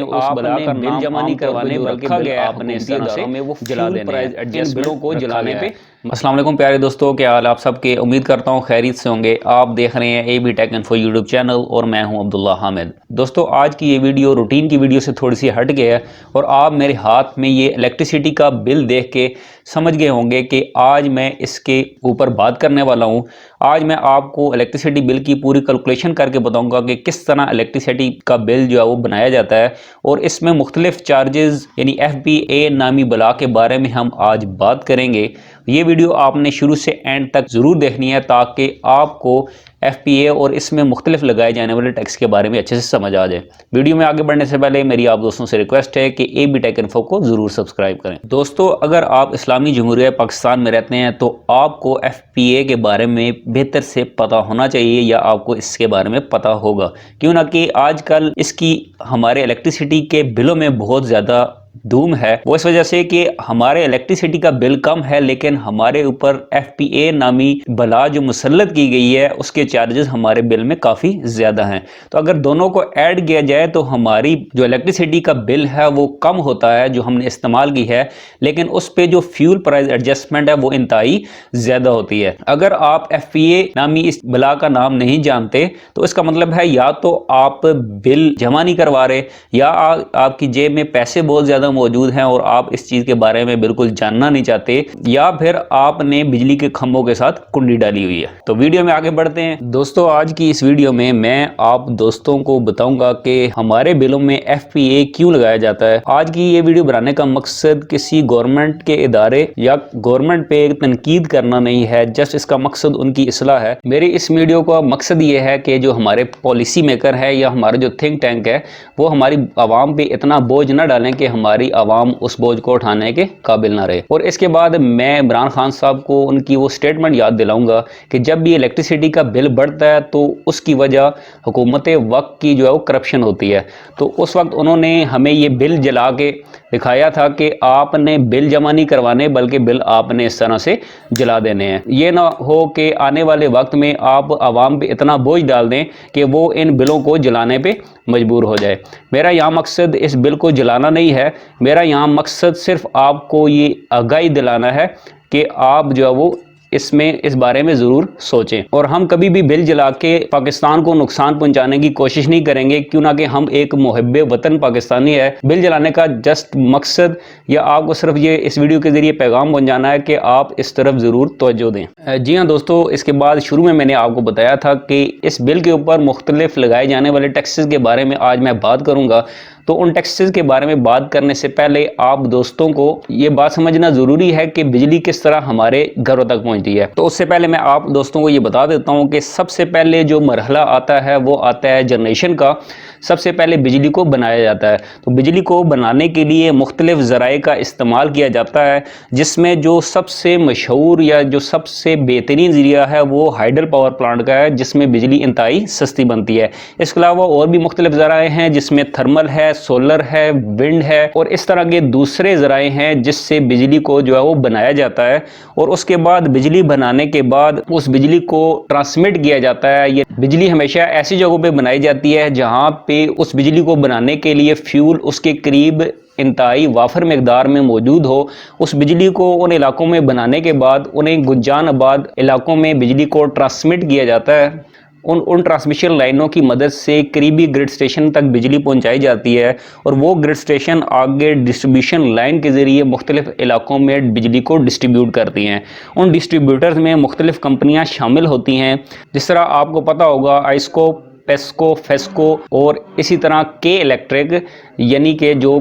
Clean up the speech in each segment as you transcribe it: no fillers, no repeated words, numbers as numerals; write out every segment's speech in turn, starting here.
उस बला का बिल जमा नहीं करवाने बल्कि बिल आपने इस तरह से में वो जला देने हैं इन बिलों को जलाने पे। अस्सलाम वालेकुम प्यारे दोस्तों, क्या हाल आप सबके। उम्मीद करता हूँ खैरियत से होंगे। आप देख रहे हैं AB take info YouTube channel और मैं हूं अब्दुल्ला हामिद। दोस्तों आज की ये वीडियो रूटीन की वीडियो से थोड़ी सी हट गया है और आप मेरे हाथ में ये इलेक्ट्रिसिटी का बिल देख के समझ गए होंगे कि आज मैं इसके ऊपर बात करने वाला हूं। आज मैं आपको इलेक्ट्रिसिटी बिल की पूरी कैलकुलेशन करके बताऊंगा कि किस तरह इलेक्ट्रिसिटी का बिल जो है वो बनाया जाता है और इसमें मुख्तलिफ चार्जेस यानी FPA नामी बला के बारे में हम आज बात करेंगे। ये वीडियो आपने शुरू से एंड तक ज़रूर देखनी है ताकि आपको FPA और इसमें मुख्तलिफ लगाए जाने वाले टैक्स के बारे में अच्छे से समझ आ जाए। वीडियो में आगे बढ़ने से पहले मेरी आप दोस्तों से रिक्वेस्ट है कि AB टेक इन्फो को ज़रूर सब्सक्राइब करें। दोस्तों अगर आप इस्लामी जमहूरिया पाकिस्तान में रहते हैं तो आपको FPA के बारे में बेहतर से पता होना चाहिए या आपको इसके बारे में पता होगा, क्यों ना कि आजकल इसकी हमारे इलेक्ट्रिसिटी के बिलों में बहुत ज़्यादा धूम है। वो इस वजह से कि हमारे इलेक्ट्रिसिटी का बिल कम है लेकिन हमारे ऊपर FPA नामी बला जो मुसल्लत की गई है उसके चार्जेस हमारे बिल में काफ़ी ज़्यादा हैं। तो अगर दोनों को ऐड किया जाए तो हमारी जो इलेक्ट्रिसिटी का बिल है वो कम होता है जो हमने इस्तेमाल की है, लेकिन उस पर जो फ्यूल प्राइस एडजस्टमेंट है वो इंतहाई ज़्यादा होती है। अगर आप FPA नामी इस बला का नाम नहीं जानते तो इसका मतलब है या तो आप बिल जमा नहीं करवा रहे या आपकी जेब में पैसे बहुत ज़्यादा मौजूद हैं और आप इस चीज के बारे में बिल्कुल जानना नहीं चाहते, या फिर आपने बिजली के खंभों के साथ कुंडी डाली हुई है। तो वीडियो में आगे बढ़ते हैं। दोस्तों आज की इस वीडियो में मैं आप दोस्तों को बताऊंगा कि हमारे बिलों में FPA क्यों लगाया जाता है। आज की ये वीडियो बनाने का मकसद किसी गवर्नमेंट के इदारे या गवर्नमेंट पे तनकीद करना नहीं है, जस्ट इसका मकसद उनकी इस्लाह है। मेरी इस वीडियो का मकसद ये है कि जो हमारे पॉलिसी मेकर है या हमारा जो थिंक टैंक है वो हमारी आवाम पे इतना बोझ ना डालें कि हमारी आवाम उस बोझ को उठाने के काबिल ना रहे। और इसके बाद मैं इमरान खान साहब को उनकी वो स्टेटमेंट याद दिलाऊंगा कि जब भी इलेक्ट्रिसिटी का बिल बढ़ता है तो उसकी वजह हुकूमत वक्त की जो है वो करप्शन होती है। तो उस वक्त उन्होंने हमें ये बिल जला के दिखाया था कि आपने बिल जमा नहीं करवाने बल्कि बिल आपने इस तरह से जला देने हैं। ये ना हो कि आने वाले वक्त में आप आवाम पे इतना बोझ डाल दें कि वो इन बिलों को जलाने पे मजबूर हो जाए। मेरा यहाँ मकसद इस बिल को जलाना नहीं है, मेरा यहाँ मकसद सिर्फ आपको ये आगाही दिलाना है कि आप जो है वो इसमें इस बारे में ज़रूर सोचें। और हम कभी भी बिल जला के पाकिस्तान को नुकसान पहुंचाने की कोशिश नहीं करेंगे, क्यों ना कि हम एक मुहब्बे वतन पाकिस्तानी है। बिल जलाने का जस्ट मकसद या आपको सिर्फ ये इस वीडियो के ज़रिए पैगाम पहुंचाना है कि आप इस तरफ ज़रूर तवज्जो दें। जी हाँ दोस्तों, इसके बाद शुरू में मैंने आपको बताया था कि इस बिल के ऊपर मुख्तलिफ लगाए जाने वाले टैक्सेस के बारे में आज मैं बात करूँगा। तो उन टैक्सेस के बारे में बात करने से पहले आप दोस्तों को ये बात समझना ज़रूरी है कि बिजली किस तरह हमारे घरों तक पहुंचती है। तो उससे पहले मैं आप दोस्तों को ये बता देता हूं कि सबसे पहले जो मरहला आता है वो आता है जनरेशन का। सबसे पहले बिजली को बनाया जाता है। तो बिजली को बनाने के लिए मुख्तलिफ ज़राए का इस्तेमाल किया जाता है, जिसमें जो सबसे मशहूर या जो सबसे बेहतरीन ज़रिया है वो हाइडल पावर प्लांट का है, जिसमें बिजली इंतहाई सस्ती बनती है। इसके अलावा और भी मुख्तलिफ ज़राए हैं जिसमें थर्मल है, सोलर है, विंड है और इस तरह के दूसरे ज़राए हैं जिससे बिजली को जो है वो बनाया जाता है। और उसके बाद बिजली बनाने के बाद उस बिजली को ट्रांसमिट किया जाता है। ये बिजली हमेशा ऐसी जगहों पे बनाई जाती है जहां पे उस बिजली को बनाने के लिए फ्यूल उसके करीब इंतहाई वाफर मकदार में मौजूद हो। उस बिजली को उन इलाकों में बनाने के बाद उन्हें गुंजान आबाद इलाकों में बिजली को ट्रांसमिट किया जाता है। उन ट्रांसमिशन लाइनों की मदद से करीबी ग्रिड स्टेशन तक बिजली पहुंचाई जाती है और वो ग्रिड स्टेशन आगे डिस्ट्रीब्यूशन लाइन के ज़रिए मुख्तलिफ इलाकों में बिजली को डिस्ट्रीब्यूट करती हैं। उन डिस्ट्रीब्यूटर्स में मुख्तलिफ कंपनियां शामिल होती हैं, जिस तरह आपको पता होगा आइस्को, पेस्को, फेस्को और इसी तरह के इलेक्ट्रिक, यानी कि जो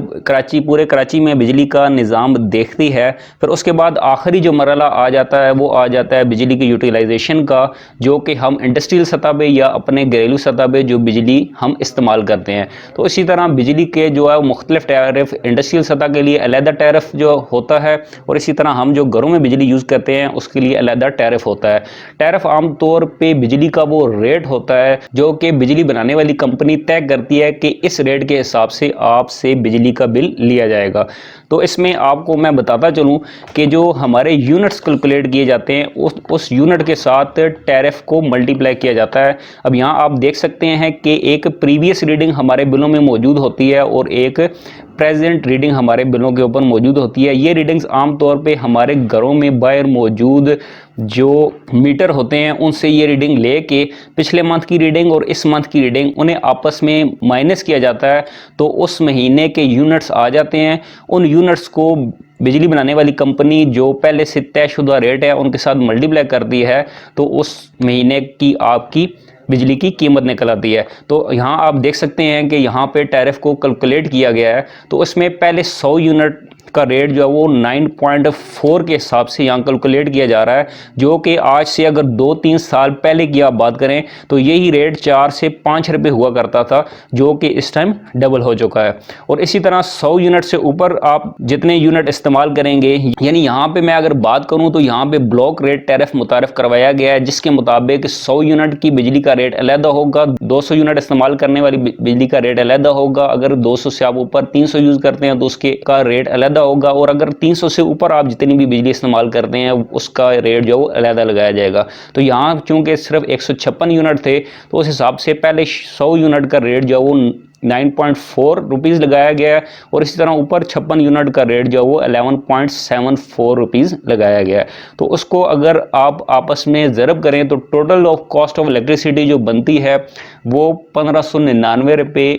पूरे कराची में बिजली का निज़ाम देखती है। फिर उसके बाद आखिरी जो मरहला आ जाता है वो आ जाता है बिजली की यूटिलाइजेशन का, जो कि हम इंडस्ट्रियल सतह पे या अपने घरेलू सतह पे जो बिजली हम इस्तेमाल करते हैं। तो इसी तरह बिजली के जो है मुख्तलिफ टैरिफ, इंडस्ट्रियल सतह के लिए अलहदा टैरिफ जो होता है और इसी तरह हम जो घरों में बिजली यूज़ करते हैं उसके लिए अलहदा टैरिफ होता है। टैरिफ आमतौर पर बिजली का वो रेट होता है जो कि बिजली बनाने वाली कंपनी तय करती है कि इस रेट के हिसाब से आपसे बिजली का बिल लिया जाएगा। तो इसमें आपको मैं बताता चलूं कि जो हमारे यूनिट्स कैलकुलेट किए जाते हैं उस यूनिट के साथ टैरिफ को मल्टीप्लाई किया जाता है। अब यहाँ आप देख सकते हैं कि एक प्रीवियस रीडिंग हमारे बिलों में मौजूद होती है और एक प्रेजेंट रीडिंग हमारे बिलों के ऊपर मौजूद होती है। ये रीडिंग्स आमतौर पे हमारे घरों में बाहर मौजूद जो मीटर होते हैं उनसे ये रीडिंग लेके पिछले मंथ की रीडिंग और इस मंथ की रीडिंग उन्हें आपस में माइनस किया जाता है, तो उस महीने के यूनिट्स आ जाते हैं। उन यूनिट्स को बिजली बनाने वाली कंपनी जो पहले से तयशुदा रेट है उनके साथ मल्टीप्लाई करती है, तो उस महीने की आपकी बिजली की कीमत निकल आती है। तो यहाँ आप देख सकते हैं कि यहाँ पे टैरिफ को कैलकुलेट किया गया है। तो उसमें पहले 100 यूनिट का रेट जो है वो 9.4 के हिसाब से यहाँ कैलकुलेट किया जा रहा है, जो कि आज से अगर 2-3 साल पहले की आप बात करें तो यही रेट 4 से 5 रुपये हुआ करता था, जो कि इस टाइम डबल हो चुका है। और इसी तरह 100 यूनिट से ऊपर आप जितने यूनिट इस्तेमाल करेंगे, यानी यहाँ पे मैं अगर बात करूँ तो यहाँ पे ब्लॉक रेट टैरिफ मुतारिफ करवाया गया है, जिसके मुताबिक 100 यूनिट की बिजली का रेट अलहदा होगा, 200 यूनिट इस्तेमाल करने वाली बिजली का रेट अलहदा होगा, अगर 200 से आप ऊपर 300 यूज करते हैं तो उसके का रेट अलहदा होगा, और अगर 300 से ऊपर आप जितनी भी बिजली इस्तेमाल करते हैं उसका रेट जो है अलहदा लगाया जाएगा। तो यहाँ चूंकि सिर्फ 156 यूनिट थे तो उस हिसाब से पहले 100 यूनिट का रेट जो है वो 9.4 रुपीज़ लगाया गया है, और इसी तरह ऊपर 56 यूनिट का रेट जो है वो 11.74 रुपीज़ लगाया गया है। तो उसको अगर आप आपस में ज़रब करें तो total of cost of electricity जो बनती है वो 1599 रुपये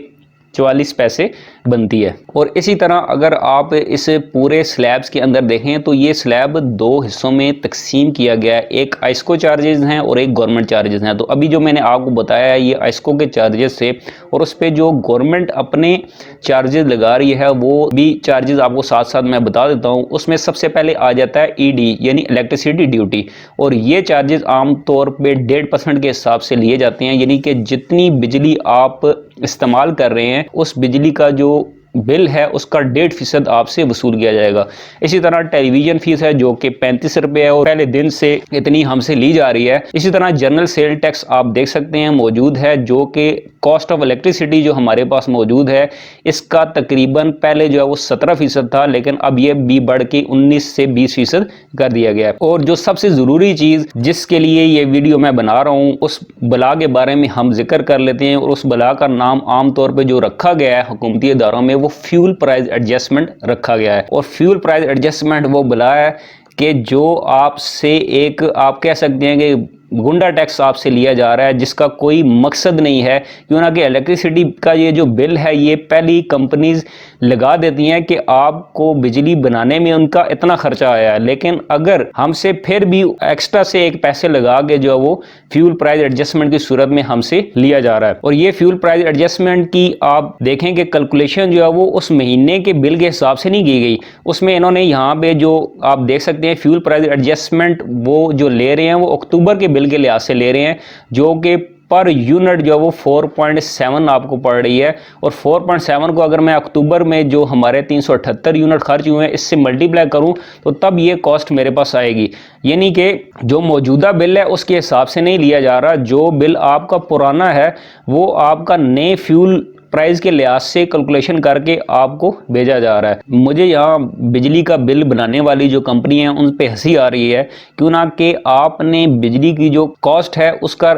44 पैसे बनती है। और इसी तरह अगर आप इस पूरे स्लैब्स के अंदर देखें तो ये स्लैब 2 हिस्सों में तकसीम किया गया है, एक आइस्को चार्जेस हैं और एक गवर्नमेंट चार्जेस हैं। तो अभी जो मैंने आपको बताया है ये आइस्को के चार्जेस से, और उस पर जो गवर्नमेंट अपने चार्जेस लगा रही है वो भी चार्जेस आपको साथ साथ मैं बता देता हूँ। उसमें सबसे पहले आ जाता है ईडी यानी इलेक्ट्रिसिटी ड्यूटी, और ये चार्जेस आमतौर पर 1.5% के हिसाब से लिए जाते हैं, यानी कि जितनी बिजली आप इस्तेमाल कर रहे हैं उस बिजली का जो बिल है उसका 1.5% आपसे वसूल किया जाएगा। इसी तरह टेलीविजन फीस है जो कि 35 रुपये है और पहले दिन से इतनी हमसे ली जा रही है। इसी तरह जनरल सेल टैक्स आप देख सकते हैं मौजूद है, जो कि कॉस्ट ऑफ इलेक्ट्रिसिटी जो हमारे पास मौजूद है इसका तकरीबन पहले जो है वो 17% था, लेकिन अब ये भी बढ़ के 19 से 20% कर दिया गया है। और जो सबसे ज़रूरी चीज़ जिसके लिए ये वीडियो मैं बना रहा हूँ उस बला के बारे में हम जिक्र कर लेते हैं, और उस बला का नाम आमतौर पर जो रखा गया है हुकूमती इदारों में वो फ्यूल प्राइस एडजस्टमेंट रखा गया है। और फ्यूल प्राइस एडजस्टमेंट वो बला है कि जो आपसे एक आप कह सकते हैं कि गुंडा टैक्स आपसे लिया जा रहा है, जिसका कोई मकसद नहीं है। क्यों ना कि इलेक्ट्रिसिटी का ये जो बिल है ये पहली कंपनीज लगा देती हैं कि आपको बिजली बनाने में उनका इतना खर्चा आया है, लेकिन अगर हमसे फिर भी एक्स्ट्रा से एक पैसे लगा के जो है वो फ्यूल प्राइस एडजस्टमेंट की सूरत में हमसे लिया जा रहा है। और ये फ्यूल प्राइस एडजस्टमेंट की आप देखें कि कैलकुलेशन जो है वो उस महीने के बिल के हिसाब से नहीं की गई, उसमें इन्होंने यहाँ पे जो आप देख सकते हैं फ्यूल प्राइस एडजस्टमेंट वो जो ले रहे हैं वो अक्टूबर के बिल के लिहाज से ले रहे हैं, जो कि पर यूनिट जो है वो 4.7 आपको पड़ रही है। और 4.7 को अगर मैं अक्टूबर में जो हमारे 378 यूनिट खर्च हुए हैं इससे मल्टीप्लाई करूं तो तब ये कॉस्ट मेरे पास आएगी, यानी कि जो मौजूदा बिल है उसके हिसाब से नहीं लिया जा रहा। जो बिल आपका पुराना है वो आपका नए फ्यूल प्राइस के लिहाज से कैलकुलेशन करके आपको भेजा जा रहा है। मुझे यहाँ बिजली का बिल बनाने वाली जो कंपनी है उन पे हंसी आ रही है, क्यों ना कि आपने बिजली की जो कॉस्ट है उसका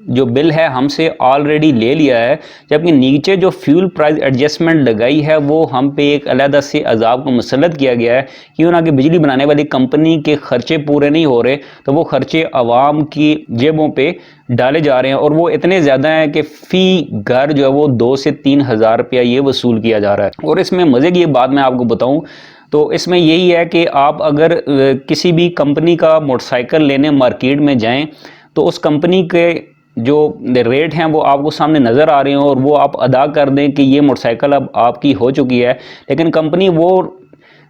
जो बिल है हमसे ऑलरेडी ले लिया है, जबकि नीचे जो फ्यूल प्राइस एडजस्टमेंट लगाई है वो हम पे एक अलग से अजाब को मुसल्लत किया गया है। क्यों ना कि बिजली बनाने वाली कंपनी के खर्चे पूरे नहीं हो रहे तो वो खर्चे आवाम की जेबों पे डाले जा रहे हैं, और वो इतने ज़्यादा हैं कि फ़ी घर जो है वो 2 से 3 हज़ार रुपया ये वसूल किया जा रहा है। और इसमें मज़े की बात मैं आपको बताऊँ तो इसमें यही है कि आप अगर किसी भी कंपनी का मोटरसाइकिल लेने मार्केट में जाएँ तो उस कंपनी के जो रेट हैं वो आपको सामने नज़र आ रहे हैं और वो आप अदा कर दें कि ये मोटरसाइकिल अब आपकी हो चुकी है, लेकिन कंपनी वो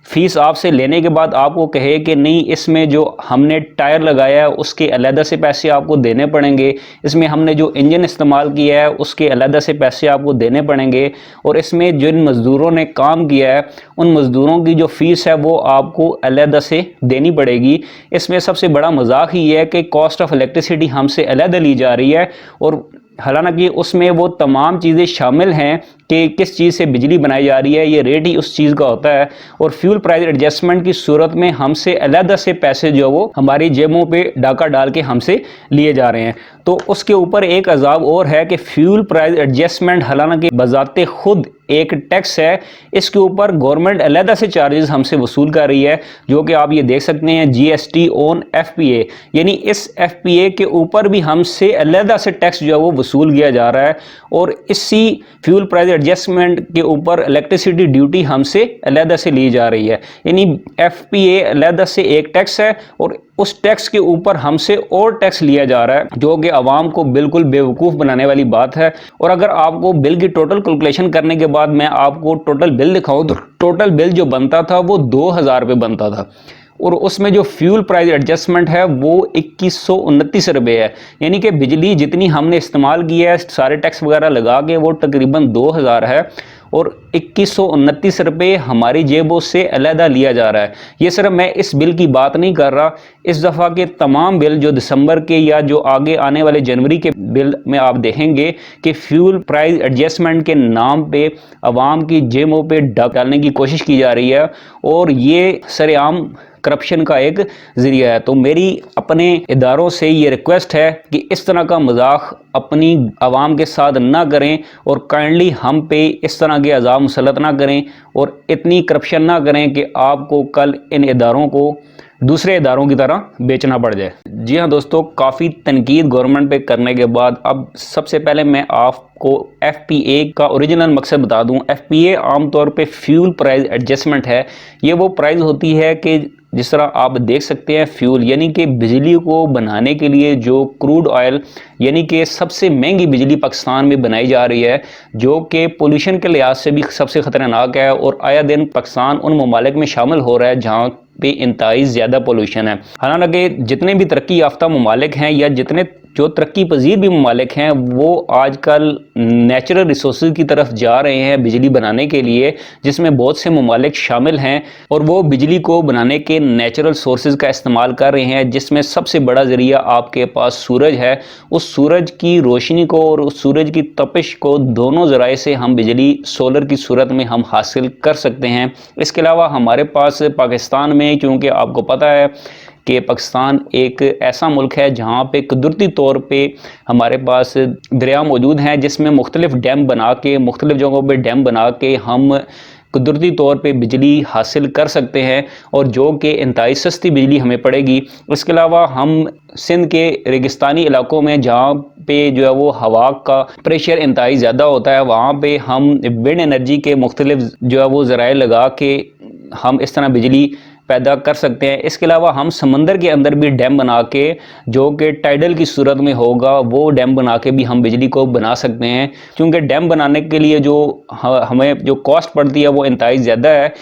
फीस आपसे लेने के बाद आपको कहे कि नहीं इसमें जो हमने टायर लगाया है उसके अलग से पैसे आपको देने पड़ेंगे, इसमें हमने जो इंजन इस्तेमाल किया है उसके अलग से पैसे आपको देने पड़ेंगे, और इसमें जिन मज़दूरों ने काम किया है उन मज़दूरों की जो फ़ीस है वो आपको अलग से देनी पड़ेगी। इसमें सबसे बड़ा मजाक ही है कि कॉस्ट ऑफ इलेक्ट्रिसिटी हमसे अलग ली जा रही है और हालांकि उसमें वो तमाम चीज़ें शामिल हैं कि किस चीज़ से बिजली बनाई जा रही है, ये रेट ही उस चीज़ का होता है। और फ्यूल प्राइस एडजस्टमेंट की सूरत में हमसे अलग से पैसे जो वो हमारी जेबों पे डाका डाल के हमसे लिए जा रहे हैं। तो उसके ऊपर एक अजाब और है कि फ्यूल प्राइस एडजस्टमेंट हालांकि बजाते खुद एक टैक्स है, इसके ऊपर गवर्नमेंट अलग से चार्जेस हमसे वसूल कर रही है, जो कि आप ये देख सकते हैं जीएसटी ऑन एफपीए, यानी इस एफपीए के ऊपर भी हमसे अलग से टैक्स जो है वो वसूल किया जा रहा है। और इसी फ्यूल प्राइस एडजस्टमेंट के ऊपर इलेक्ट्रिसिटी ड्यूटी हमसे अलग से ली जा रही है, यानी एफपीए अलग से एक टैक्स है और उस टैक्स के ऊपर हमसे और टैक्स लिया जा रहा है, जो कि आवाम को बिल्कुल बेवकूफ़ बनाने वाली बात है। और अगर आपको बिल की टोटल कैलकुलेशन करने के बाद मैं आपको टोटल बिल दिखाऊं तो टोटल बिल जो बनता था वो 2000 रुपये बनता था, और उसमें जो फ्यूल प्राइस एडजस्टमेंट है वो 2129 रुपये है। यानी कि बिजली जितनी हमने इस्तेमाल की है सारे टैक्स वगैरह लगा के वो तकरीबन 2000 है, और 2129 रुपये हमारी जेबों से अलहदा लिया जा रहा है। ये सिर्फ मैं इस बिल की बात नहीं कर रहा, इस दफ़ा के तमाम बिल जो दिसंबर के या जो आगे आने वाले जनवरी के बिल में आप देखेंगे कि फ्यूल प्राइस एडजस्टमेंट के नाम पे आवाम की जेबों पे डालने की कोशिश की जा रही है, और ये सरेआम करप्शन का एक ज़रिया है। तो मेरी अपने इदारों से ये रिक्वेस्ट है कि इस तरह का मजाक अपनी आवाम के साथ ना करें, और काइंडली हम पे इस तरह के अज़ाब मुसल्लत ना करें, और इतनी करप्शन ना करें कि आपको कल इन इदारों को दूसरे इदारों की तरह बेचना पड़ जाए। जी हाँ दोस्तों, काफ़ी तनकीद गवर्नमेंट पे करने के बाद अब सबसे पहले मैं आपको एफपीए का ओरिजिनल मकसद बता दूं। एफपीए आमतौर पे फ्यूल प्राइस एडजस्टमेंट है। ये वो प्राइस होती है कि जिस तरह आप देख सकते हैं फ्यूल यानी कि बिजली को बनाने के लिए जो क्रूड ऑयल यानी कि सबसे महंगी बिजली पाकिस्तान में बनाई जा रही है, जो कि पोल्यूशन के लिहाज से भी सबसे ख़तरनाक है, और आया दिन पाकिस्तान उन ममालिक में शामिल हो रहा है जहाँ पे इंतहाई ज़्यादा पोल्यूशन है। हालांकि जितने भी तरक्की याफ्ता ममालिक हैं या जितने जो तरक्की पजीर भी ममालिक हैं वो आजकल नेचुरल रिसोर्सेज की तरफ जा रहे हैं बिजली बनाने के लिए, जिसमें बहुत से ममालिक शामिल हैं, और वो बिजली को बनाने के नेचुरल सोर्सेज का इस्तेमाल कर रहे हैं, जिसमें सबसे बड़ा ज़रिया आपके पास सूरज है। उस सूरज की रोशनी को और उस सूरज की तपिश को दोनों ज़राए से हम बिजली सोलर की सूरत में हम हासिल कर सकते हैं। इसके अलावा हमारे पास पाकिस्तान में, क्योंकि आपको पता है कि पाकिस्तान एक ऐसा मुल्क है जहाँ पे कुदरती तौर पे हमारे पास दरिया मौजूद हैं, जिसमें मुख्तलिफ डैम बना के मुख्तलिफ जगहों पे डैम बना के हम कुदरती तौर पे बिजली हासिल कर सकते हैं, और जो कि इंतहाई सस्ती बिजली हमें पड़ेगी। इसके अलावा हम सिंध के रेगिस्तानी इलाकों में जहाँ पे जो है वो हवा का प्रेशर इंतहाई ज़्यादा होता है, वहाँ पे हम विंड एनर्जी के मुख्तलिफ जो है वो ज़राए लगा के हम इस तरह बिजली पैदा कर सकते हैं। इसके अलावा हम समंदर के अंदर भी डैम बना के, जो कि टाइडल की सूरत में होगा, वो डैम बना के भी हम बिजली को बना सकते हैं, क्योंकि डैम बनाने के लिए जो हमें जो कॉस्ट पड़ती है वो इंतहाई ज़्यादा है,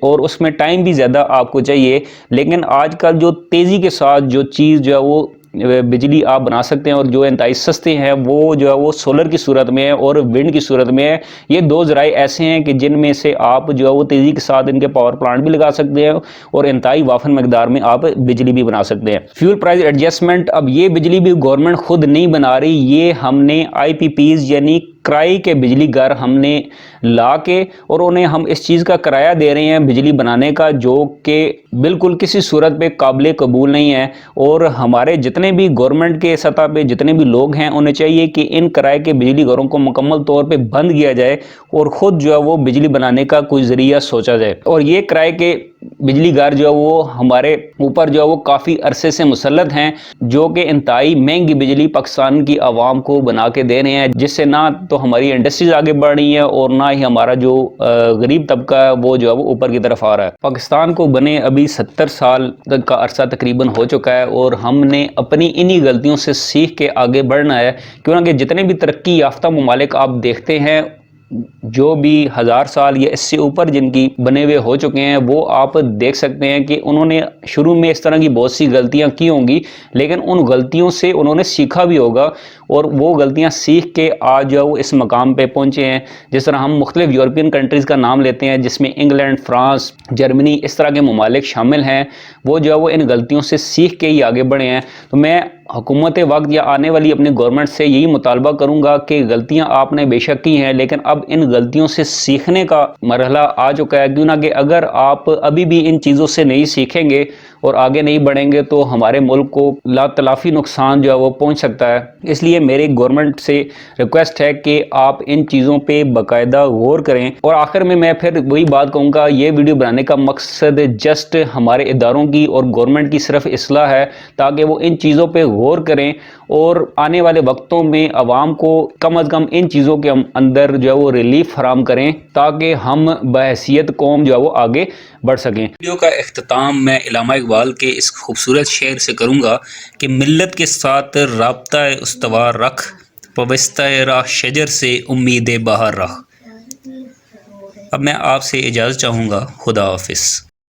और उसमें टाइम भी ज़्यादा आपको चाहिए। लेकिन आजकल जो तेज़ी के साथ जो चीज़ जो है वो बिजली आप बना सकते हैं, और जो इंतहाई सस्ते हैं वो जो है वो सोलर की सूरत में है और विंड की सूरत में है। ये दो ज़राए ऐसे हैं कि जिनमें से आप जो है वो तेज़ी के साथ इनके पावर प्लांट भी लगा सकते हैं, और इंतहाई वाफन मकदार में आप बिजली भी बना सकते हैं। फ्यूल प्राइस एडजस्टमेंट, अब ये बिजली भी गवर्नमेंट खुद नहीं बना रही, ये हमने IPPs यानी किराए के बिजली घर हमने ला के, और उन्हें हम इस चीज़ का किराया दे रहे हैं बिजली बनाने का, जो कि बिल्कुल किसी सूरत पे काबिल कबूल नहीं है। और हमारे जितने भी गवर्नमेंट के सतह पे जितने भी लोग हैं उन्हें चाहिए कि इन किराए के बिजली घरों को मुकम्मल तौर पे बंद किया जाए, और ख़ुद जो है वो बिजली बनाने का कोई ज़रिया सोचा जाए। और ये किराए के बिजली घर जो है वो हमारे ऊपर जो है वो काफ़ी अरसे से मुसल्लत हैं, जो कि इंतहाई महंगी बिजली पाकिस्तान की आवाम को बना के दे रहे हैं, जिससे ना तो हमारी इंडस्ट्रीज आगे बढ़ रही है और ना ही हमारा जो गरीब तबका है वो जो है वो ऊपर की तरफ आ रहा है। पाकिस्तान को बने अभी 70 साल तक का अरसा तकरीबन हो चुका है, और हमने अपनी इन्हीं गलतियों से सीख के आगे बढ़ना है, क्योंकि जितने भी तरक्की याफ्ता ममालिक आप देखते हैं, जो भी 1000 साल या इससे ऊपर जिनकी बने हुए हो चुके हैं, वो आप देख सकते हैं कि उन्होंने शुरू में इस तरह की बहुत सी गलतियां की होंगी, लेकिन उन गलतियों से उन्होंने सीखा भी होगा, और वो गलतियां सीख के आज जो वो इस मकाम पे पहुंचे हैं। जिस तरह हम मुख्तलिफ यूरोपियन कंट्रीज़ का नाम लेते हैं, जिसमें इंग्लैंड, फ्रांस, जर्मनी, इस तरह के ममालिक शामिल हैं, वो जो है वो इन गलतियों से सीख के ही आगे बढ़े हैं। तो मैं हुकूमत वक्त या आने वाली अपनी गवर्नमेंट से यही मुतालबा करूँगा कि गलतियाँ आपने बेशक की हैं, लेकिन अब इन गलतियों से सीखने का मरहला आ चुका है। क्यों ना कि अगर आप अभी भी इन चीज़ों से नहीं सीखेंगे और आगे नहीं बढ़ेंगे तो हमारे मुल्क को लातलाफ़ी नुकसान जो है वो पहुँच सकता है। इसलिए मेरी गवर्नमेंट से रिक्वेस्ट है कि आप इन चीज़ों पर बाकायदा गौर करें। और आखिर में मैं फिर वही बात कहूँगा, ये वीडियो बनाने का मकसद जस्ट हमारे इदारों की और गवर्नमेंट की सिर्फ इस्लाह है, ताकि वो इन चीज़ों पे गौर करें और आने वाले वक्तों में आवाम को कम अज़ कम इन चीज़ों के अंदर जो है वो रिलीफ फराम करें, ताकि हम बहैसियत कौम जो है वो आगे बढ़ सकें। वीडियो का इख्तिताम मैं इल्लामा इकबाल के इस खूबसूरत शेर से करूँगा कि मिल्लत के साथ राब्ता उस्तवार रख, पविस्ता राह शजर से उम्मीद बाहर रख। अब मैं आपसे इजाज़त चाहूँगा। खुदा हाफिज़।